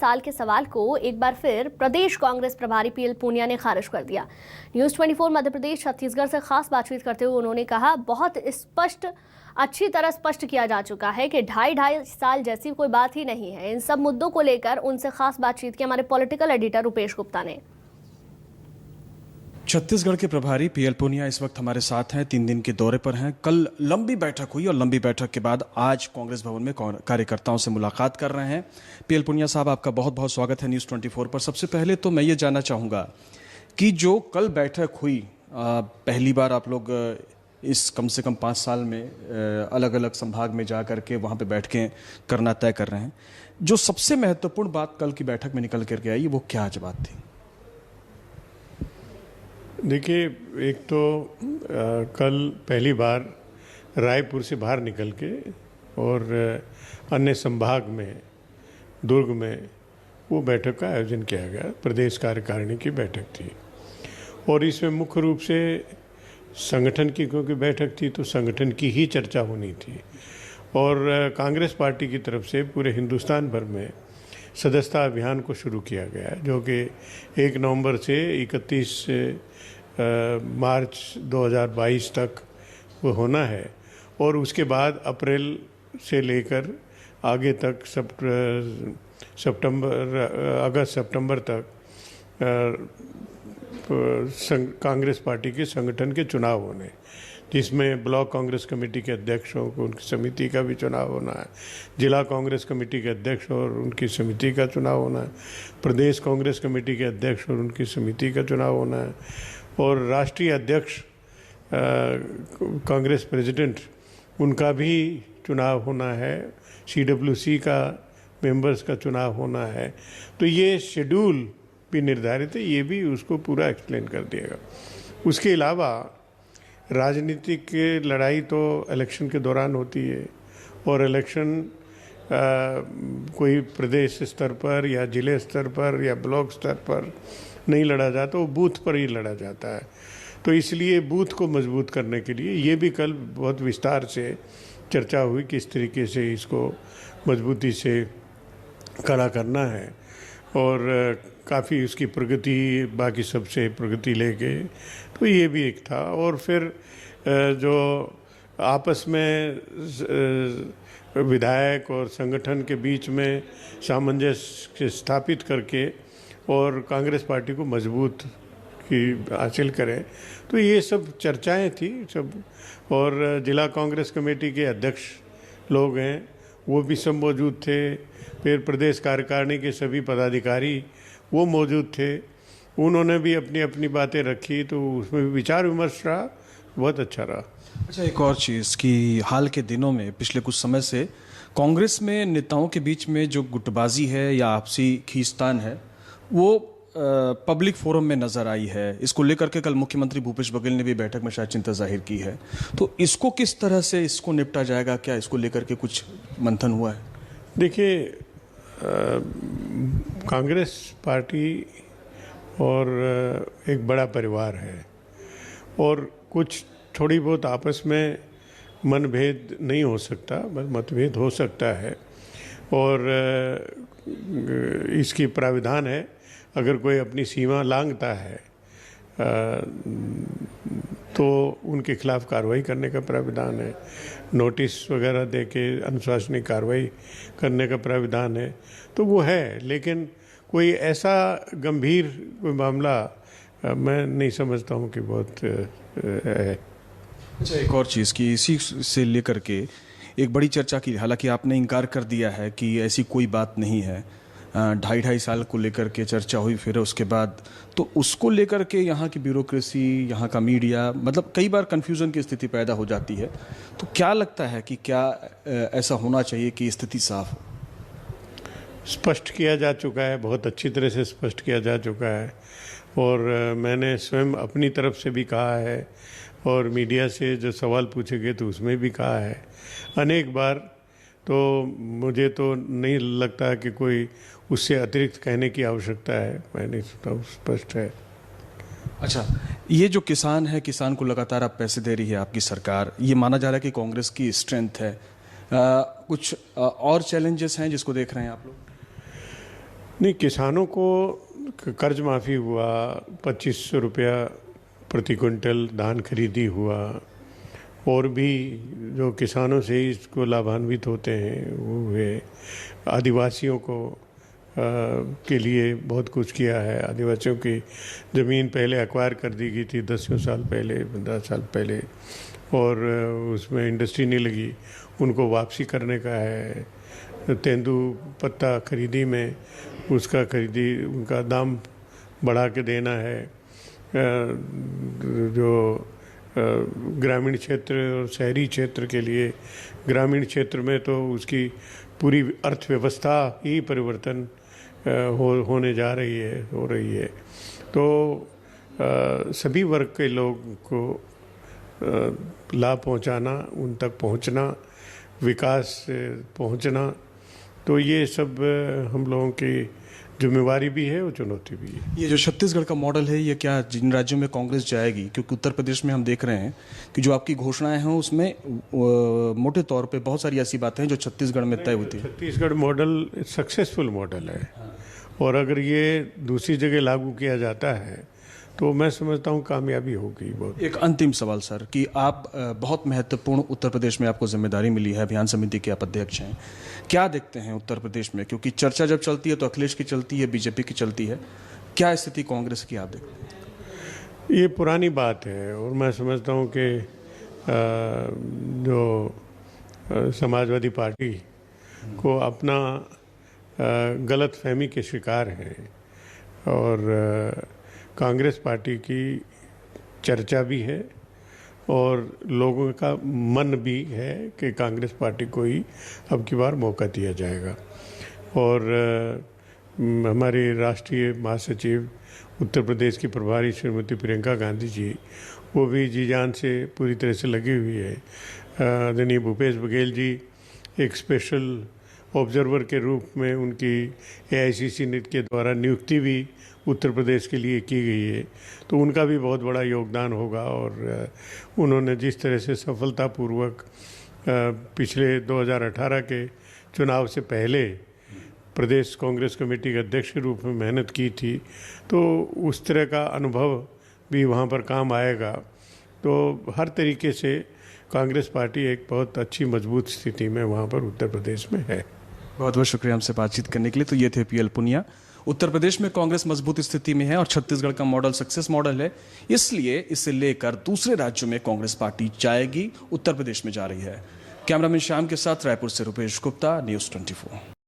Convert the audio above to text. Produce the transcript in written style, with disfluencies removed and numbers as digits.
साल के सवाल को एक बार फिर प्रदेश कांग्रेस प्रभारी पीएल पूनिया ने खारिज कर दिया। न्यूज़ 24 मध्य प्रदेश छत्तीसगढ़ से खास बातचीत करते हुए उन्होंने कहा, बहुत अच्छी तरह स्पष्ट किया जा चुका है कि ढाई साल जैसी कोई बात ही नहीं है। इन सब मुद्दों को लेकर उनसे खास बातचीत की हमारे पॉलिटिकल एडिटर रुपेश गुप्ता ने। छत्तीसगढ़ के प्रभारी पीएल पूनिया इस वक्त हमारे साथ हैं, 3 दिन के दौरे पर हैं। कल लंबी बैठक हुई और लंबी बैठक के बाद आज कांग्रेस भवन में कार्यकर्ताओं से मुलाकात कर रहे हैं। पीएल पूनिया साहब, आपका बहुत बहुत स्वागत है न्यूज़ 24 पर। सबसे पहले तो मैं ये जानना चाहूँगा कि जो कल बैठक हुई, पहली बार आप लोग इस कम से कम 5 साल में अलग अलग संभाग में जा करके वहाँ पे बैठ के करना तय कर रहे हैं। जो सबसे महत्वपूर्ण बात कल की बैठक में निकल करके आई, वो क्या आज बात थी? देखिए, एक तो कल पहली बार रायपुर से बाहर निकल के और अन्य संभाग में दुर्ग में वो बैठक का आयोजन किया गया। प्रदेश कार्यकारिणी की बैठक थी और इसमें मुख्य रूप से संगठन की, क्योंकि बैठक थी तो संगठन की ही चर्चा होनी थी। और कांग्रेस पार्टी की तरफ से पूरे हिंदुस्तान भर में सदस्यता अभियान को शुरू किया गया, जो कि 1 नवंबर से 31 मार्च 2022 तक वो होना है। और उसके बाद अप्रैल से लेकर आगे तक अगस्त सितंबर तक कांग्रेस पार्टी के संगठन के चुनाव होने, जिसमें ब्लॉक कांग्रेस कमेटी के अध्यक्षों को उनकी समिति का भी चुनाव होना है, जिला कांग्रेस कमेटी के अध्यक्ष और उनकी समिति का चुनाव होना है, प्रदेश कांग्रेस कमेटी के अध्यक्ष और उनकी समिति का चुनाव होना है, और राष्ट्रीय अध्यक्ष कांग्रेस प्रेसिडेंट उनका भी चुनाव होना है, CWC का मेंबर्स का चुनाव होना है। तो ये शेड्यूल भी निर्धारित है, ये भी उसको पूरा एक्सप्लेन कर दिएगा। उसके अलावा राजनीतिक लड़ाई तो इलेक्शन के दौरान होती है, और इलेक्शन कोई प्रदेश स्तर पर या जिले स्तर पर या ब्लॉक स्तर पर नहीं लड़ा जाता, वो बूथ पर ही लड़ा जाता है। तो इसलिए बूथ को मजबूत करने के लिए ये भी कल बहुत विस्तार से चर्चा हुई, किस तरीके से इसको मजबूती से खड़ा करना है, और काफ़ी उसकी प्रगति, बाकी सबसे प्रगति लेके, तो ये भी एक था। और फिर जो आपस में विधायक और संगठन के बीच में सामंजस्य स्थापित करके और कांग्रेस पार्टी को मजबूत की हासिल करें, तो ये सब चर्चाएं थी सब। और जिला कांग्रेस कमेटी के अध्यक्ष लोग हैं, वो भी सब मौजूद थे। फिर प्रदेश कार्यकारिणी के सभी पदाधिकारी वो मौजूद थे, उन्होंने भी अपनी अपनी बातें रखी, तो उसमें विचार विमर्श रहा, बहुत अच्छा रहा। अच्छा, एक और चीज़ कि हाल के दिनों में, पिछले कुछ समय से कांग्रेस में नेताओं के बीच में जो गुटबाजी है या आपसी खींचतान है, वो पब्लिक फोरम में नज़र आई है। इसको लेकर के कल मुख्यमंत्री भूपेश बघेल ने भी बैठक में शायद चिंता जाहिर की है। तो इसको किस तरह से इसको निपटा जाएगा? क्या इसको लेकर के कुछ मंथन हुआ है? देखिए, कांग्रेस पार्टी और एक बड़ा परिवार है, और कुछ थोड़ी बहुत आपस में मनभेद नहीं हो सकता, मतभेद हो सकता है, और इसकी प्राविधान है, अगर कोई अपनी सीमा लांघता है तो उनके खिलाफ कार्रवाई करने का प्राविधान है, नोटिस वगैरह देके अनुशासनिक कार्रवाई करने का प्राविधान है, तो वो है। लेकिन कोई ऐसा गंभीर कोई मामला मैं नहीं समझता हूँ कि बहुत है। अच्छा, एक और चीज़ की इसी से लेकर के एक बड़ी चर्चा की, हालांकि आपने इनकार कर दिया है कि ऐसी कोई बात नहीं है। 2.5 साल को लेकर के चर्चा हुई, फिर उसके बाद तो उसको लेकर के यहाँ की ब्यूरोक्रेसी, यहाँ का मीडिया, मतलब कई बार कन्फ्यूज़न की स्थिति पैदा हो जाती है। तो क्या लगता है कि क्या ऐसा होना चाहिए कि स्थिति साफ हो? स्पष्ट किया जा चुका है, बहुत अच्छी तरह से स्पष्ट किया जा चुका है, और मैंने स्वयं अपनी तरफ से भी कहा है, और मीडिया से जो सवाल पूछे गए तो उसमें भी कहा है अनेक बार। तो मुझे तो नहीं लगता कि कोई उससे अतिरिक्त कहने की आवश्यकता है, मैं नहीं सोचता, स्पष्ट है। अच्छा, ये जो किसान है, किसान को लगातार आप पैसे दे रही है आपकी सरकार, ये माना जा रहा है कि कांग्रेस की स्ट्रेंथ है। कुछ और चैलेंजेस हैं जिसको देख रहे हैं आप लोग? नहीं, किसानों को कर्ज माफ़ी हुआ, 2500 रुपया प्रति क्विंटल धान खरीदी हुआ, और भी जो किसानों से ही इसको लाभान्वित होते हैं वो हुए। आदिवासियों को के लिए बहुत कुछ किया है। आदिवासियों की ज़मीन पहले एक्वायर कर दी गई थी 10 साल पहले, 15 साल पहले, और उसमें इंडस्ट्री नहीं लगी, उनको वापसी करने का है। तेंदू पत्ता खरीदी में उनका दाम बढ़ा के देना है। जो ग्रामीण क्षेत्र और शहरी क्षेत्र के लिए, ग्रामीण क्षेत्र में तो उसकी पूरी अर्थव्यवस्था ही परिवर्तन हो रही है। तो सभी वर्ग के लोग को लाभ पहुंचाना, उन तक पहुंचना, विकास पहुंचना, तो ये सब हम लोगों की जिम्मेवारी भी है और चुनौती भी है। ये जो छत्तीसगढ़ का मॉडल है, ये क्या जिन राज्यों में कांग्रेस जाएगी, क्योंकि उत्तर प्रदेश में हम देख रहे हैं कि जो आपकी घोषणाएं हैं उसमें मोटे तौर पे बहुत सारी ऐसी बातें हैं जो छत्तीसगढ़ में तय होती है। छत्तीसगढ़ मॉडल सक्सेसफुल मॉडल है, और अगर ये दूसरी जगह लागू किया जाता है तो मैं समझता हूँ कामयाबी होगी बहुत। एक अंतिम सवाल सर, कि आप बहुत महत्वपूर्ण उत्तर प्रदेश में आपको जिम्मेदारी मिली है, अभियान समिति के आप अध्यक्ष हैं। क्या देखते हैं उत्तर प्रदेश में, क्योंकि चर्चा जब चलती है तो अखिलेश की चलती है, बीजेपी की चलती है, क्या स्थिति कांग्रेस की आप देखते हैं? ये पुरानी बात है, और मैं समझता हूँ कि जो समाजवादी पार्टी को अपना गलत फहमी के शिकार हैं, और कांग्रेस पार्टी की चर्चा भी है और लोगों का मन भी है कि कांग्रेस पार्टी को ही अब की बार मौका दिया जाएगा। और हमारी राष्ट्रीय महासचिव उत्तर प्रदेश की प्रभारी श्रीमती प्रियंका गांधी जी, वो भी जी जान से पूरी तरह से लगी हुई है। आदरणीय भूपेश बघेल जी एक स्पेशल ऑब्जर्वर के रूप में उनकी AICC नीट के द्वारा नियुक्ति भी उत्तर प्रदेश के लिए की गई है, तो उनका भी बहुत बड़ा योगदान होगा। और उन्होंने जिस तरह से सफलतापूर्वक पिछले 2018 के चुनाव से पहले प्रदेश कांग्रेस कमेटी के अध्यक्ष के रूप में मेहनत की थी, तो उस तरह का अनुभव भी वहाँ पर काम आएगा। तो हर तरीके से कांग्रेस पार्टी एक बहुत अच्छी मजबूत स्थिति में वहाँ पर उत्तर प्रदेश में है। बहुत बहुत शुक्रिया हमसे बातचीत करने के लिए। तो ये थे PL पुनिया। उत्तर प्रदेश में कांग्रेस मजबूत स्थिति में है और छत्तीसगढ़ का मॉडल सक्सेस मॉडल है, इसलिए इसे लेकर दूसरे राज्यों में कांग्रेस पार्टी जाएगी, उत्तर प्रदेश में जा रही है। कैमरामैन श्याम के साथ रायपुर से रुपेश गुप्ता, News 24।